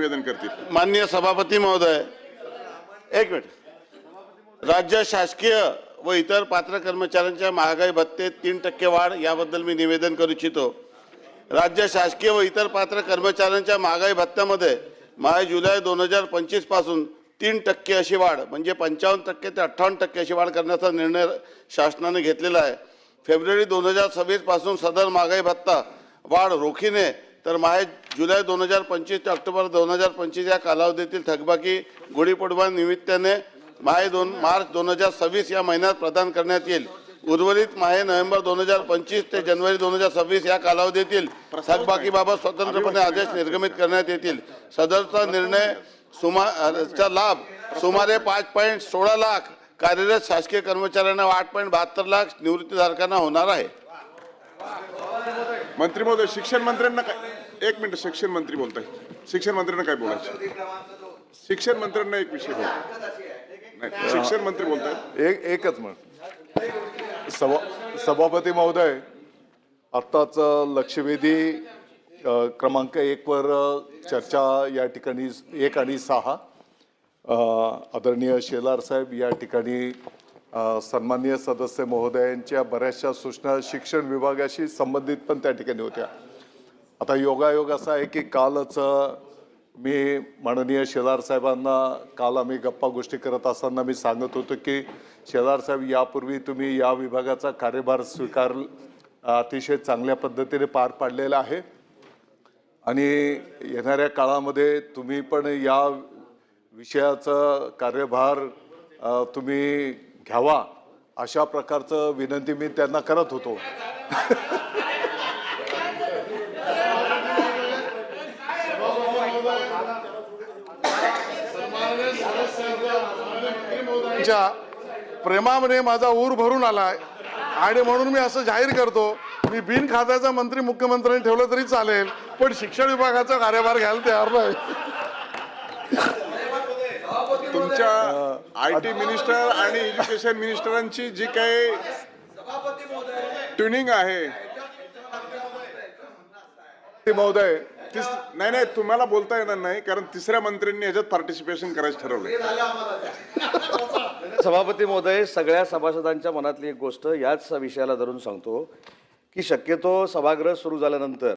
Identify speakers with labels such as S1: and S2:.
S1: निवेदन करतील.
S2: माननीय सभापती महोदय, एक मिनिट. राज्य शासकीय व इतर पात्र कर्मचाऱ्यांच्या महागाई भत्ते 3% वाढ याबद्दल मी निवेदन करू इच्छितो. राज्य शासकीय व इतर पात्र कर्मचाऱ्यांच्या महागाई भत्त्यामध्ये जुलै 2025 पासून 3% अशी वाढ म्हणजे 55% ते 58% अशी वाढ करण्याचा निर्णय शासनाने घेतलेला आहे. फेब्रुवारी 2026 पासून सदर महागाई भत्ता वाढ रोखीने तर जुलै 2025 ते ऑक्टोबर 2025 या कालावधीतील थकबाकी गुढीपाडवा निमित्ताने मार्च 2026 या महिन्यात प्रदान करण्यात येईल. उर्वरित नोव्हेंबर 2025 ते जानेवारी 2026 या कालावधीतील थकबाकीबाबत स्वतंत्रपणे आदेश निर्गमित करण्यात येतील. सदरचा निर्णय चा लाभ सुमारे 5.16 लाख कार्यरत शासकीय कर्मचाऱ्यांना 8.72 लाख निवृत्तीधारकांना होणार आहे.
S1: मंत्री महोदय, शिक्षण मंत्र्यांना काय एक मिनिट, शिक्षण मंत्री बोलताय. शिक्षण मंत्र्यांना काय बोलायचं? शिक्षण मंत्र्यांना एक विषय बोल. नाही, शिक्षण मंत्री बोलताय.
S3: एकच मिनिट. सभापती महोदय, आत्ताच लक्षवेधी क्रमांक 1 वर चर्चा या ठिकाणी 1 आणि 6 आदरणीय शेलार साहेब या ठिकाणी सन्माननीय सदस्य महोदयांच्या बऱ्याचशा सूचना शिक्षण विभागाशी संबंधित पण त्या ठिकाणी होत्या. आता योगायोग असा आहे की कालच मी माननीय शेलार साहेबांना काल आम्ही गप्पा गोष्टी करत असताना मी सांगत होतो की शेलार साहेब, यापूर्वी तुम्ही या विभागाचा कार्यभार अतिशय चांगल्या पद्धतीने पार पाडलेला आहे आणि येणाऱ्या काळामध्ये तुम्ही पण या विषयाचा कार्यभार तुम्ही घ्यावा अशा प्रकारचं विनंती मी त्यांना करत होतो.
S4: प्रेमाने माझा ऊर भरून आलाय आणि म्हणून मी असं जाहीर करतो, मी बिन खात्याचा मंत्री मुख्यमंत्र्यांनी ठेवलं तरी चालेल, पण शिक्षण विभागाचा कार्यभार घ्यायला तयार नाही.
S1: तुमच्या IT मिनिस्टर आणि एज्युकेशन मिनिस्टरांची जी काही ट्युनिंग आहे
S3: ते महोदय,
S1: नाही तुम्हाला बोलता येणार नाही, कारण तिसऱ्या मंत्र्यांनी याच्यात पार्टिसिपेशन करायचं ठरवलंय.
S5: सभापती महोदय, सगळ्या सभासदांच्या मनातली एक गोष्ट याच विषयाला धरून सांगतो की शक्यतो सभागृह सुरू झाल्यानंतर